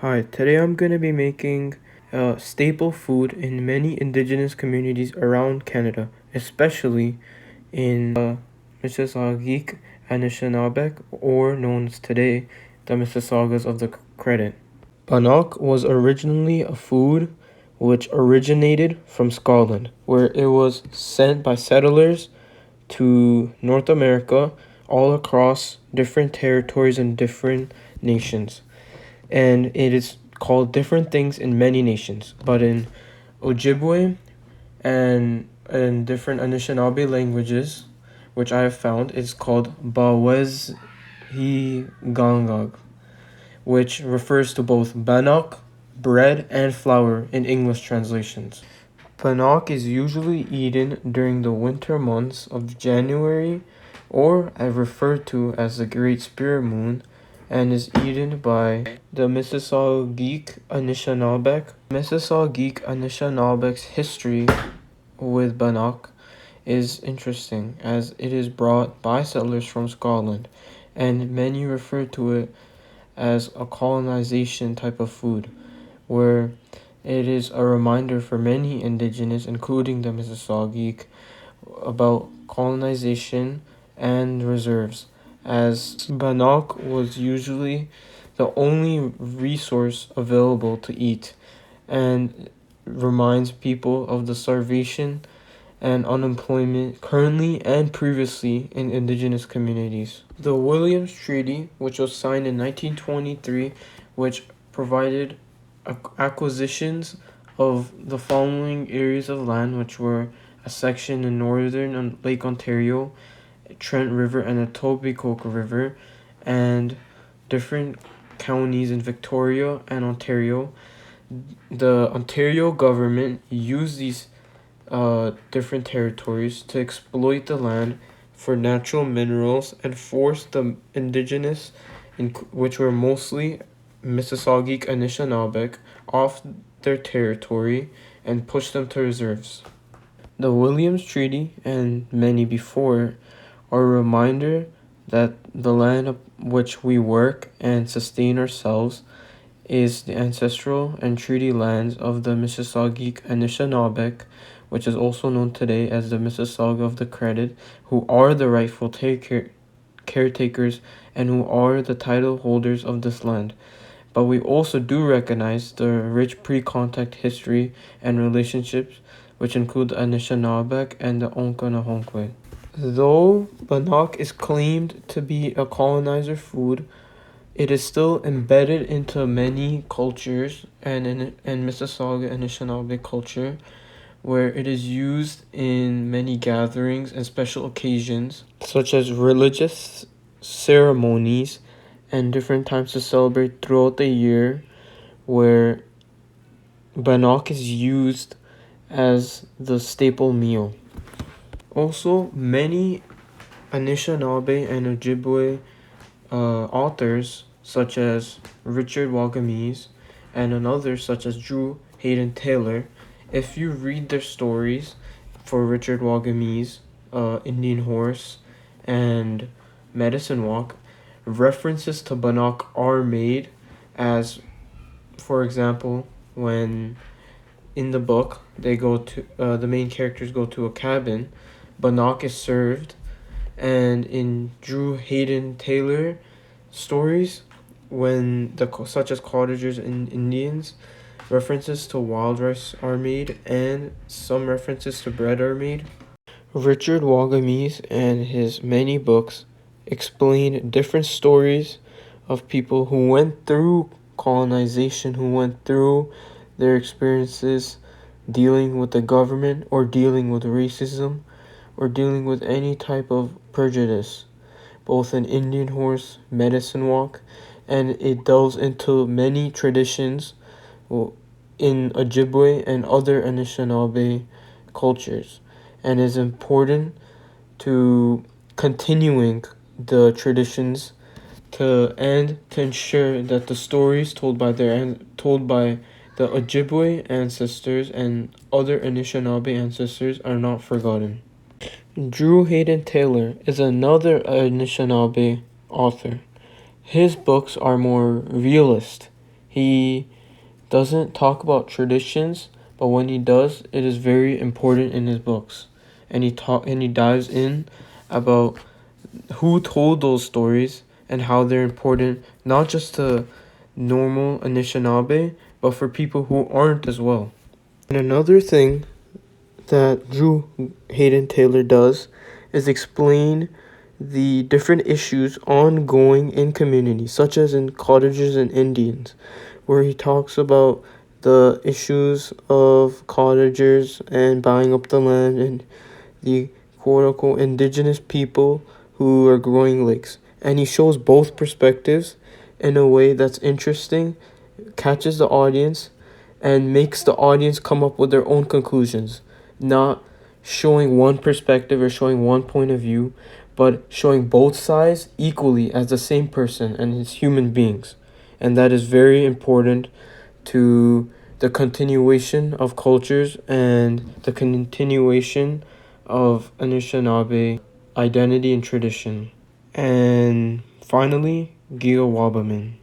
Hi, today I'm going to be making a staple food in many indigenous communities around Canada, especially in Mississauga and Anishinaabe, or known as today the Mississaugas of the Credit. Bannock was originally a food which originated from Scotland, where it was sent by settlers to North America all across different territories and different nations. And it is called different things in many nations, but in Ojibwe and in different Anishinaabe languages, which I have found, is called Bawez Gangag, which refers to both bannock, bread, and flour in English translations. Bannock is usually eaten during the winter months of January, or I refer to as the Great Spirit Moon, and is eaten by the Mississauga Anishinaabe. Mississauga Anishinaabeg's history with Bannock is interesting, as it is brought by settlers from Scotland, and many refer to it as a colonization type of food, where it is a reminder for many indigenous, including the Mississauga, about colonization and reserves, as Bannock was usually the only resource available to eat, and reminds people of the starvation and unemployment currently and previously in indigenous communities. The Williams Treaty, which was signed in 1923, which provided acquisitions of the following areas of land, which were a section in northern Lake Ontario, Trent River, and the Etobicoke River, and different counties in Victoria and Ontario. The Ontario government used these different territories to exploit the land for natural minerals and force the indigenous, which were mostly Mississauga Anishinaabe, off their territory and push them to reserves. The Williams Treaty and many before are a reminder that the land of which we work and sustain ourselves is the ancestral and treaty lands of the Mississauga Anishinaabe, which is also known today as the Mississauga of the Credit, who are the rightful caretakers and who are the title holders of this land. But we also do recognize the rich pre-contact history and relationships, which include the Anishinaabe and the Onkanahonkway. Though Bannock is claimed to be a colonizer food, it is still embedded into many cultures and in Mississauga and Anishinaabe culture, where it is used in many gatherings and special occasions, such as religious ceremonies and different times to celebrate throughout the year, where Bannock is used as the staple meal. Also, many Anishinaabe and Ojibwe authors, such as Richard Wagamese and another such as Drew Hayden Taylor, if you read their stories for Richard Wagamese, Indian Horse, and Medicine Walk, references to Bannock are made, as, for example, when in the book they go to the main characters go to a cabin, Bannock is served, and in Drew Hayden Taylor stories, when such as cottagers and Indians, references to wild rice are made, and some references to bread are made. Richard Wagamese and his many books explain different stories of people who went through colonization, who went through their experiences dealing with the government or dealing with racism or dealing with any type of prejudice, both in Indian Horse, Medicine Walk, and it delves into many traditions in Ojibwe and other Anishinaabe cultures, and is important to continuing the traditions to ensure that the stories told by the Ojibwe ancestors and other Anishinaabe ancestors are not forgotten. Drew Hayden Taylor is another Anishinaabe author. His books are more realist. He doesn't talk about traditions, but when he does, it is very important in his books. And he dives in about who told those stories and how they're important, not just to normal Anishinaabe, but for people who aren't as well. And another thing that Drew Hayden Taylor does is explain the different issues ongoing in communities, such as in cottages and Indians, where he talks about the issues of cottagers and buying up the land and the quote unquote indigenous people who are growing lakes. And he shows both perspectives in a way that's interesting, catches the audience, and makes the audience come up with their own conclusions, not showing one perspective or showing one point of view, but showing both sides equally as the same person and as human beings. And that is very important to the continuation of cultures and the continuation of Anishinaabe identity and tradition. And finally, Giga Wabaman.